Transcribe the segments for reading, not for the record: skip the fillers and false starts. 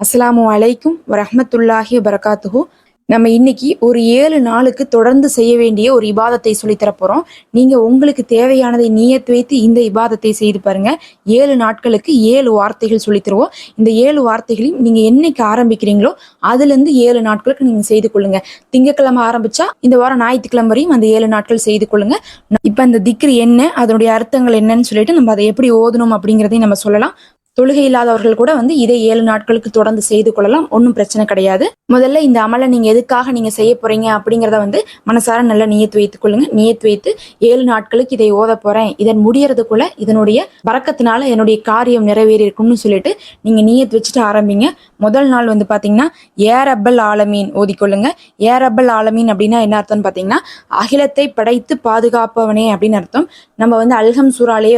அஸ்ஸலாமு அலைக்கும் வரஹ்மத்துல்லாஹி வபரகாத்துஹு. நம்ம இன்னைக்கு ஒரு 7 நாளுக்கு தொடர்ந்து செய்ய வேண்டிய ஒரு இபாதத்தை சொல்லித்தர போறோம். நீங்க உங்களுக்கு தேவையானதை நியத் வைத்து இந்த இபாதத்தை செய்து பாருங்க. 7 நாட்களுக்கு 7 வார்த்தைகள் சொல்லித் தருவோம். இந்த 7 வார்த்தைகளையும் நீங்க என்னைக்கு ஆரம்பிக்கிறீங்களோ அதுல இருந்து 7 நாட்களுக்கு நீங்க செய்து கொள்ளுங்க. திங்கட்கிழமை ஆரம்பிச்சா இந்த வாரம் ஞாயிற்றுக்கிழமை வரையும் அந்த 7 நாட்கள் செய்து கொள்ளுங்க. இப்ப அந்த திக்ர் என்ன, அதனுடைய அர்த்தங்கள் என்னன்னு சொல்லிட்டு நம்ம அதை எப்படி ஓதணும் அப்படிங்கிறதையும் நம்ம சொல்லலாம். தொழுகை இல்லாதவர்கள் கூட இதை 7 நாட்களுக்கு தொடர்ந்து செய்து கொள்ளலாம், ஒன்றும் பிரச்சனை கிடையாது. முதல்ல இந்த அமலை நீங்க எதுக்காக நீங்க செய்ய போறீங்க அப்படிங்கிறத மனசார நல்லா நியத்து வைத்துக் கொள்ளுங்க. நியத்து வைத்து 7 நாட்களுக்கு இதை ஓத போறேன், இதன் முடியறதுக்குள்ள இதனுடைய பரக்கத்தினால என்னுடைய காரியம் நிறைவேறி இருக்கும்னு சொல்லிட்டு நீங்க நியத்து வச்சுட்டு ஆரம்பிங்க. முதல் நாள் பாத்தீங்கன்னா ஏ ரப்பல் ஆலமீன் ஓதிக்கொள்ளுங்க. ஏ ரப்பல் ஆலமீன் அப்படின்னா என்ன அர்த்தம்னு பாத்தீங்கன்னா அகிலத்தை படைத்து பாதுகாப்பவனே அப்படின்னு அர்த்தம். நம்ம அல்ஹம் சூறாலேயே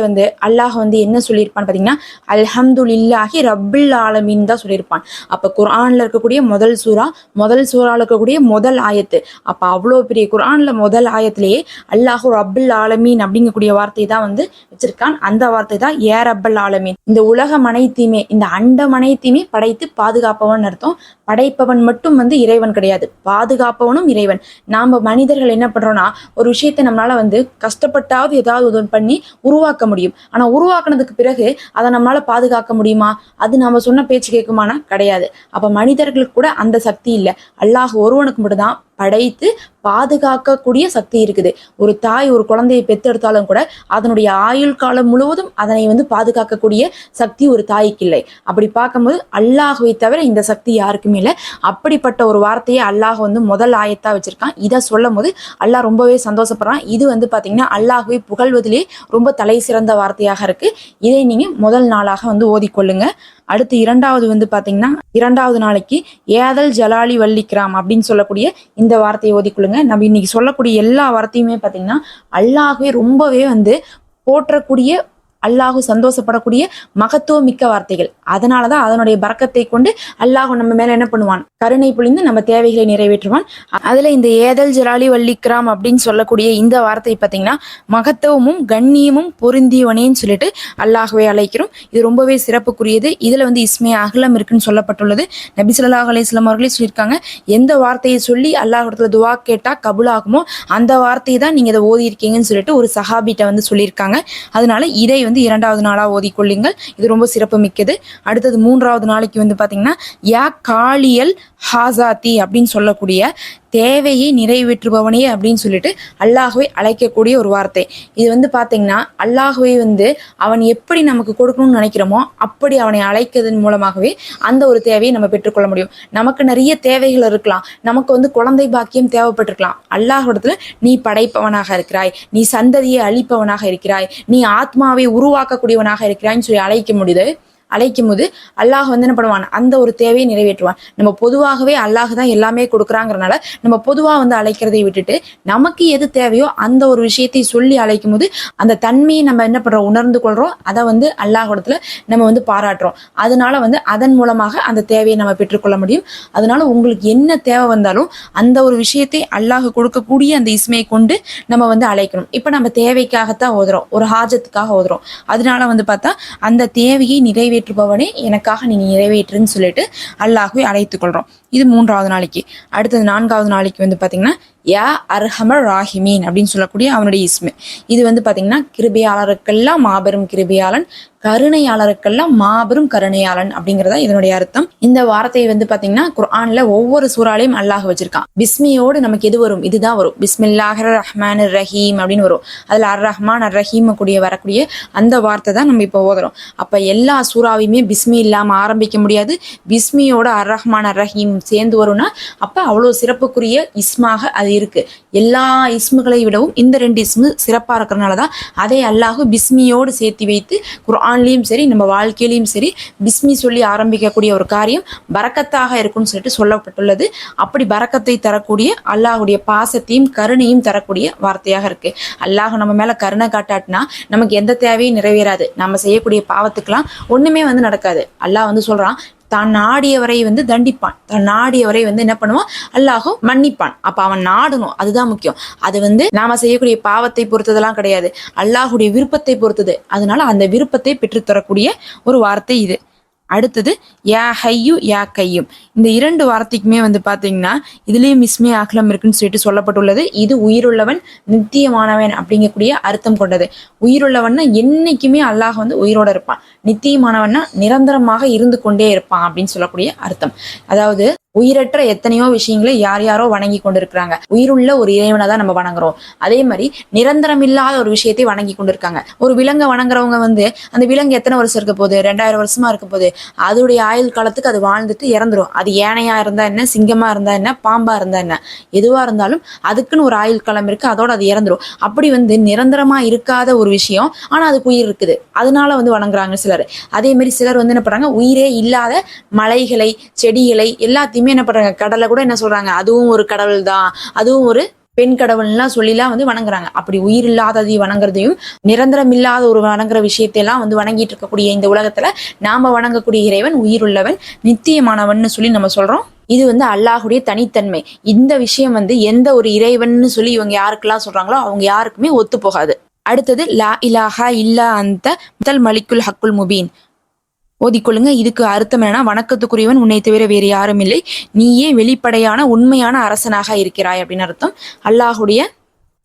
அல்லாஹ் என்ன சொல்லியிருப்பான்னு பாத்தீங்கன்னா அல்ஹம்துலில்லாஹி ரப்பில் ஆலமீன் தான் சொல்லியிருப்பான். அப்ப குர்ஆன்ல இருக்கக்கூடிய முதல் சூறால இருக்கக்கூடிய முதல் ஆயத்து. அப்ப அவ்வளோ பெரிய குர்ஆன்ல முதல் ஆயத்திலேயே அல்லாஹு ரப்பில் ஆலமீன் அப்படிங்கக்கூடிய வார்த்தை தான் வச்சிருக்கான். அந்த வார்த்தை தான் ஏ ரப்பல் ஆலமீன். இந்த உலகம் அனைத்தையுமே, இந்த அண்டம் அனைத்தையுமே படைத்து பாதுகாப்பவன் அர்த்தம். படைப்பவன் மட்டும் இறைவன் கிடையாது, பாதுகாப்பவனும் இறைவன். நாம மனிதர்கள் என்ன பண்றோம்னா, ஒரு விஷயத்தை நம்மளால கஷ்டப்பட்டாவது ஏதாவது உதவி பண்ணி உருவாக்க முடியும். ஆனா உருவாக்குனதுக்கு பிறகு அதை நம்மளால பாதுகாக்க முடியுமா? அது நாம சொன்ன பேச்சு கேட்குமானா கிடையாது. அப்ப மனிதர்களுக்கு கூட அந்த சக்தி இல்லை. அல்லாஹ் ஒருவனுக்கு மட்டும்தான் படைத்து பாதுகாக்கக்கூடிய சக்தி இருக்குது. ஒரு தாய் ஒரு குழந்தையை பெத்தெடுத்தாலும் கூட அதனுடைய ஆயுள் காலம் முழுவதும் அதனை பாதுகாக்கக்கூடிய சக்தி ஒரு தாய்க்கு இல்லை. அப்படி பார்க்கும்போது அல்லாஹ்வை தவிர இந்த சக்தி யாருக்குமே இல்லை. அப்படிப்பட்ட ஒரு வார்த்தையை அல்லாஹ் முதல் ஆயத்தா வச்சிருக்கான். இதை சொல்லும் போது அல்லாஹ் ரொம்பவே சந்தோஷப்படுறான். இது பாத்தீங்கன்னா அல்லாஹ்வை புகழ்வதிலே ரொம்ப தலை சிறந்த வார்த்தையாக இருக்கு. இதை நீங்க முதல் நாளாக ஓதிக்கொள்ளுங்க. அடுத்து இரண்டாவது பாத்தீங்கன்னா இரண்டாவது நாளைக்கு ஏதல் ஜலாலி வல்லிக்ராம் அப்படின்னு சொல்லக்கூடிய இந்த வார்த்தையை ஓதிக்கொள்ளுங்க. நம்ம இன்னைக்கு சொல்லக்கூடிய எல்லா வார்த்தையுமே பாத்தீங்கன்னா அல்லாஹ்வே ரொம்பவே போற்றக்கூடிய, அல்லாஹு சந்தோஷப்படக்கூடிய மகத்துவம் மிக்க வார்த்தைகள். அதனாலதான் அதனுடைய பரக்கத்தை கொண்டு அல்லாஹு நம்ம மேல என்ன பண்ணுவான், கருணை பொழிந்து நம்ம தேவைகளை நிறைவேற்றுவான். அதுல இந்த ஏதல் ஜலாலி வல்லிக்ராம் அப்படின்னு சொல்லக்கூடிய இந்த வார்த்தை பாத்தீங்கன்னா மகத்துவமும் கண்ணியமும் பொருந்தியவனேன்னு சொல்லிட்டு அல்லாஹ்வை அழைக்கிறோம். இது ரொம்பவே சிறப்புக்குரியது. இதுல இஸ்மே அகலம் இருக்குன்னு சொல்லப்பட்டுள்ளது. நபி ஸல்லல்லாஹு அலைஹி வஸல்லம் அவர்களே சொல்லியிருக்காங்க, எந்த வார்த்தையை சொல்லி அல்லாஹ்விடத்துல துவா கேட்டா கபூலாகுமோ அந்த வார்த்தையை தான் நீங்க இதை ஓதி இருக்கீங்கன்னு சொல்லிட்டு ஒரு சஹாபிட்ட சொல்லியிருக்காங்க. அதனால இதை இரண்டாவது நாளா ஓதிக்கொள்ளுங்கள். இது ரொம்ப சிறப்பு மிக்கது. அடுத்தது மூன்றாவது நாளைக்கு பாத்தீங்கன்னா யா காளியல் ஹாசாத்தி அப்படின்னு சொல்லக்கூடிய தேவையை நிறைவேற்றுபவனே அப்படின்னு சொல்லிட்டு அல்லாஹ்வை அழைக்கக்கூடிய ஒரு வார்த்தை. இது பாத்தீங்கன்னா அல்லாஹ்வை அவன் எப்படி நமக்கு கொடுக்கணும்னு நினைக்கிறோமோ அப்படி அவனை அழைக்கிறதன் மூலமாகவே அந்த ஒரு தேவையை நம்ம பெற்றுக்கொள்ள முடியும். நமக்கு நிறைய தேவைகள் இருக்கலாம், நமக்கு குழந்தை பாக்கியம் தேவைப்பட்டிருக்கலாம். அல்லாஹ்விடத்துல நீ படைப்பவனாக இருக்கிறாய், நீ சந்ததியை அழிப்பவனாக இருக்கிறாய், நீ ஆத்மாவை உருவாக்கக்கூடியவனாக இருக்கிறாய்ன்னு சொல்லி அழைக்கும் போது அல்லாஹ் என்ன பண்ணுவான், அந்த ஒரு தேவையை நிறைவேற்றுவான். நம்ம பொதுவாகவே அல்லாஹ் தான் எல்லாமே கொடுக்குறாங்கிறனால நம்ம பொதுவா அழைக்கிறதை விட்டுட்டு நமக்கு எது தேவையோ அந்த ஒரு விஷயத்தை சொல்லி அழைக்கும் போது அந்த தன்மையை நம்ம என்ன பண்றோம், உணர்ந்து கொள்றோம். அதை அல்லாஹ்விடத்துல நம்ம பாராட்டுறோம். அதனால அதன் மூலமாக அந்த தேவையை நம்ம பெற்றுக்கொள்ள முடியும். அதனால உங்களுக்கு என்ன தேவை வந்தாலும் அந்த ஒரு விஷயத்தை அல்லாஹ் கொடுக்கக்கூடிய அந்த இஸ்மையை கொண்டு நம்ம அழைக்கணும். இப்ப நம்ம தேவைக்காகத்தான் ஓதுறோம், ஒரு ஹாஜத்துக்காக ஓதுறோம். அதனால பார்த்தா அந்த தேவையை நிறைவேற்றுபவனே எனக்காக நீ நிறைவேற்றுன்னு சொல்லிட்டு அல்லாஹ்வை அழைத்துக் கொள்றோம். இது மூன்றாவது நாளைக்கு. அடுத்தது நான்காவது நாளைக்கு பாத்தீங்கன்னா யா அர்ஹமர் ராஹிமீன் அப்படின்னு சொல்லக்கூடிய அவனுடைய இஸ்மு. இது பாத்தீங்கன்னா கிருபையாளருக்கெல்லாம் மாபெரும் கிருபையாளன், கருணையாளருக்கெல்லாம் மாபெரும் கருணையாளன் அப்படிங்கறதா இதனுடைய அர்த்தம். இந்த வார்த்தையை பாத்தீங்கன்னா குர்ஆன்ல ஒவ்வொரு சூறாலையும் அல்லாஹ் வச்சிருக்கான். பிஸ்மியோடு நமக்கு எது வரும், இதுதான் வரும். பிஸ்மில்லாஹிர் ரஹ்மானிர் ரஹீம் அப்படின்னு வரும். அதுல அர் ரஹ்மான் அர் ரஹீம் வரக்கூடிய அந்த வார்த்தை தான் நம்ம இப்போ ஓதுறோம். அப்ப எல்லா சூறாவையுமே பிஸ்மி இல்லாம ஆரம்பிக்க முடியாது. பிஸ்மியோட அர் ரஹ்மான் அர் ரஹீம் சேர்ந்து வரும்னா அப்ப அவ்வளவு சிறப்புக்குரிய இஸ்மாக அது இருக்கு. எல்லா இஸ்முகளை விடவும் இந்த 2 இஸ்மு சிறப்பா இருக்கிறதுனாலதான் அதை அல்லாஹ் பிஸ்மியோடு சேர்த்து வைத்து குர்ஆன்லயும் சரி நம்ம வாழ்க்கையிலையும் சரி பிஸ்மி சொல்லி ஆரம்பிக்கக்கூடிய ஒரு காரியம் பரக்கத்தாக இருக்கும்னு சொல்லிட்டு சொல்லப்பட்டுள்ளது. அப்படி பரக்கத்தை தரக்கூடிய அல்லாஹுடைய பாசத்தையும் கருணையும் தரக்கூடிய வார்த்தையாக இருக்கு. அல்லாஹ் நம்ம மேல கருணை காட்டாட்டினா நமக்கு எந்த தேவையும் நிறைவேறாது. நம்ம செய்யக்கூடிய பாவத்துக்கெல்லாம் ஒண்ணுமே நடக்காது. அல்லாஹ் சொல்றான், தான் நாடியவரை தண்டிப்பான், தான் நாடியவரை என்ன பண்ணுவான், அல்லாஹ் மன்னிப்பான். அப்ப அவன் நாடணும், அதுதான் முக்கியம். அது நாம செய்யக்கூடிய பாவத்தை பொறுத்ததெல்லாம் கிடையாது, அல்லாஹுடைய விருப்பத்தை பொறுத்தது. அதனால அந்த விருப்பத்தை பெற்றுத்தரக்கூடிய ஒரு வார்த்தை இது. அடுத்தது யா ஹையு யா கையும். இந்த 2 வார்த்தைக்குமே வந்து பாத்தீங்கன்னா இதுலயும் இஸ்மே அக்லம் இருக்குன்னு சொல்லிட்டு சொல்லப்பட்டுள்ளது. இது உயிருள்ளவன் நித்தியமானவன் அப்படிங்கக்கூடிய அர்த்தம் கொண்டது. உயிருள்ளவன்னா என்னைக்குமே அல்லாஹ் வந்து உயிரோட இருப்பான், நித்தியமானவன்னா நிரந்தரமாக இருந்து கொண்டே இருப்பான் அப்படின்னு சொல்லக்கூடிய அர்த்தம். அதாவது உயிரற்ற எத்தனையோ விஷயங்களை யார் யாரோ வணங்கி கொண்டிருக்கிறாங்க, உயிருள்ள ஒரு இறைவனை தான் நம்ம வணங்குறோம். அதே மாதிரி நிரந்தரம் இல்லாத ஒரு விஷயத்தை வணங்கி கொண்டிருக்காங்க. ஒரு விலங்கை வணங்குறவங்க வந்து அந்த விலங்கு எத்தனை வருஷம் இருக்க போகுது, 2000 வருஷமா இருக்க போகுது, அதோடைய ஆயுள் காலத்துக்கு அது வாழ்ந்துட்டு இறந்துரும். அது யானையா இருந்தா என்ன, சிங்கமா இருந்தா என்ன, பாம்பா இருந்தா என்ன, எதுவா இருந்தாலும் அதுக்குன்னு ஒரு ஆயுள் காலம் இருக்கு, அதோட அது இறந்துரும். அப்படி வந்து நிரந்தரமா இருக்காத ஒரு விஷயம் ஆனா அதுக்கு உயிர் இருக்குது, அதனால வந்து வணங்குறாங்க சிலர். அதே மாதிரி சிலர் வந்து என்ன பண்றாங்க, உயிரே இல்லாத மலைகளை செடிகளை எல்லாத்தையுமே என்ன பண்றாங்க, கடலை கூட என்ன சொல்றாங்க, அதுவும் ஒரு கடவுள் தான், அதுவும் ஒரு பெண் கடவுள்லாம் சொல்லிலாம் வந்து வணங்குறாங்க. அப்படி உயிர் இல்லாததை வணங்குறதையும் நிரந்தரம் இல்லாத ஒரு வணங்குற விஷயத்தையெல்லாம் வந்து வணங்கிட்டு இருக்கக்கூடிய இந்த உலகத்துல நாம வணங்கக்கூடிய இறைவன் உயிருள்ளவன் நித்தியமானவன் சொல்லி நம்ம சொல்றோம். இது வந்து அல்லாஹுடைய தனித்தன்மை. இந்த விஷயம் வந்து எந்த ஒரு இறைவன் சொல்லி இவங்க யாருக்கெல்லாம் சொல்றாங்களோ அவங்க யாருக்குமே ஒத்து போகாது. அடுத்தது லா இலாஹா இல்லா அந்த முதல் மலிக்குல் ஹக்குல் முபீன் ஓதிக்கொள்ளுங்க. இதுக்கு அர்த்தம் என்னன்னா, வணக்கத்துக்குரியவன் உன்னை தவிர வேறு யாரும் இல்லை, நீயே வெளிப்படையான உண்மையான அரசனாக இருக்கிறாய் அப்படின்னு அர்த்தம். அல்லாஹுடைய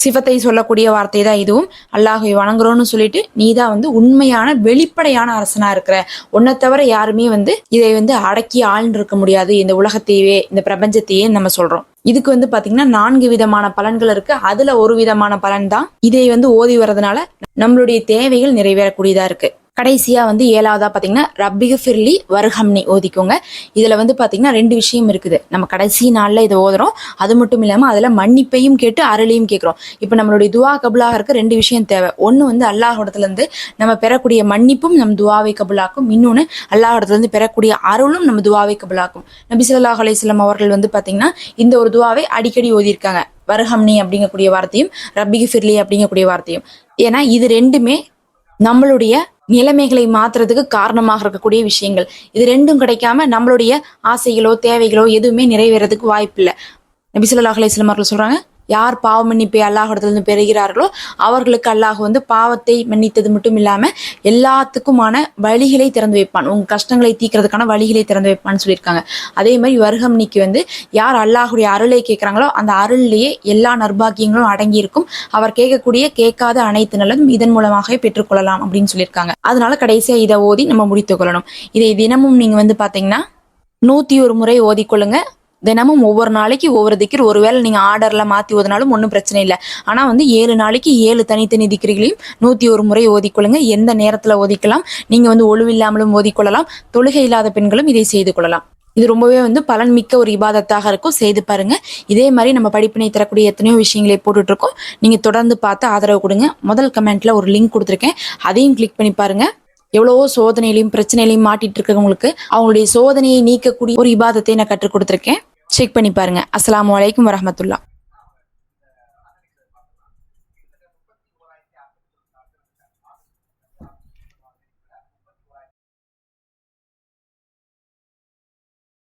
சிவத்தை சொல்லக்கூடிய வார்த்தை தான் இதுவும். அல்லாஹை வணங்குறோன்னு சொல்லிட்டு நீ தான் வந்து உண்மையான வெளிப்படையான அரசனா இருக்கிற, உன்னை தவிர யாருமே வந்து இதை வந்து அடக்கி ஆழ்ந்து இருக்க முடியாது, இந்த உலகத்தையே இந்த பிரபஞ்சத்தையே நம்ம சொல்றோம். இதுக்கு வந்து பாத்தீங்கன்னா 4 விதமான பலன்கள் இருக்கு. அதுல ஒரு விதமான பலன் தான் இதை வந்து ஓதி வர்றதுனால நம்மளுடைய தேவைகள் நிறைவேறக்கூடியதா இருக்கு. கடைசியா வந்து 7வதா பாத்தீங்கன்னா ரப்பிகஃபிர்லி வர்ஹம்னி ஓதிக்கோங்க. இதுல வந்து பாத்தீங்கன்னா 2 விஷயம் இருக்குது. நம்ம கடைசி நாள்ல இதை ஓதுறோம், அது மட்டும் இல்லாம அதுல மன்னிப்பையும் கேட்டு அருளையும் கேட்கிறோம். இப்ப நம்மளுடைய துவா கபுலாக இருக்க 2 விஷயம் தேவை. ஒண்ணு வந்து அல்லாஹ்விடத்துல இருந்து நம்ம பெறக்கூடிய மன்னிப்பும் நம்ம துவாவை கபுலாக்கும், இன்னொன்னு அல்லாஹ்விடத்துல இருந்து பெறக்கூடிய அருளும் நம்ம துவாவை கபுலாக்கும். நபி ஸல்லல்லாஹு அலைஹி வஸல்லம் அவர்கள் வந்து பாத்தீங்கன்னா இந்த ஒரு துவாவை அடிக்கடி ஓதியிருக்காங்க, வர்ஹம்னி அப்படிங்கக்கூடிய வார்த்தையும் ரப்பிகஃபிர்லி அப்படிங்கக்கூடிய வார்த்தையும். ஏன்னா இது 2மே நம்மளுடைய நிலைமைகளை மாத்துறதுக்கு காரணமாக இருக்கக்கூடிய விஷயங்கள். இது 2ம் கிடைக்காம நம்மளுடைய ஆசைகளோ தேவைகளோ எதுவுமே நிறைவேறதுக்கு வாய்ப்பு இல்லை. நபி ஸல்லல்லாஹு அலைஹி வஸல்லம் அவர்கள் சொல்றாங்க, யார் பாவ மன்னிப்பை அல்லாஹ்விடத்திலிருந்து பெறுகிறார்களோ அவர்களுக்கு அல்லாஹ் வந்து பாவத்தை மன்னித்தது மட்டும் இல்லாம எல்லாத்துக்குமான வழிகளை திறந்து வைப்பான், உங்க கஷ்டங்களை தீக்கிறதுக்கான வழிகளை திறந்து வைப்பான்னு சொல்லியிருக்காங்க. அதே மாதிரி வர்ஹம்னிக்கு வந்து யார் அல்லாஹுடைய அருளை கேட்கிறாங்களோ அந்த அருள்லேயே எல்லா நற்பாக்கியங்களும் அடங்கி இருக்கும், அவர் கேட்கக்கூடிய கேட்காத அனைத்து நல்லதும் இதன் மூலமாக பெற்றுக்கொள்ளலாம் அப்படின்னு சொல்லியிருக்காங்க. அதனால கடைசியா இதை ஓதி நம்ம முடித்துக் கொள்ளணும். இதை தினமும் நீங்க வந்து பாத்தீங்கன்னா 101 முறை ஓதிக்கொள்ளுங்க. தினமும் ஒவ்வொரு நாளைக்கு ஒவ்வொரு திக்ர், ஒருவேளை நீங்க ஆர்டர்ல மாத்தி ஓதினாலும் ஒன்றும் பிரச்சனை இல்லை. ஆனா வந்து 7 நாளைக்கு 7 தனித்தனி திக்ர்களையும் 101 முறை ஓதிக்கொள்ளுங்க. எந்த நேரத்துல ஓதிக்கலாம், நீங்க வந்து ஒழுவில்லாமலும் ஓதிக்கொள்ளலாம். தொழுகை இல்லாத பெண்களும் இதை செய்து கொள்ளலாம். இது ரொம்பவே வந்து பலன் மிக்க ஒரு இபாதத்தாக இருக்கும், செய்து பாருங்க. இதே மாதிரி நம்ம படிப்பினை தரக்கூடிய எத்தனையோ விஷயங்களை போட்டுட்டு இருக்கோம், நீங்க தொடர்ந்து பார்த்து ஆதரவு கொடுங்க. முதல் கமெண்ட்ல ஒரு லிங்க் கொடுத்துருக்கேன், அதையும் கிளிக் பண்ணி பாருங்க. எவ்வளவோ சோதனையிலையும் பிரச்சனையிலையும் மாட்டிட்டு இருக்கவங்களுக்கு அவங்களுடைய சோதனையை நீக்கக்கூடிய ஒரு இபாதத்தை நான் கற்றுக் கொடுத்துருக்கேன், செக் பண்ணி பாருங்க. அஸ்ஸலாமு அலைக்கும் வரஹ்மத்துல்லாஹ்.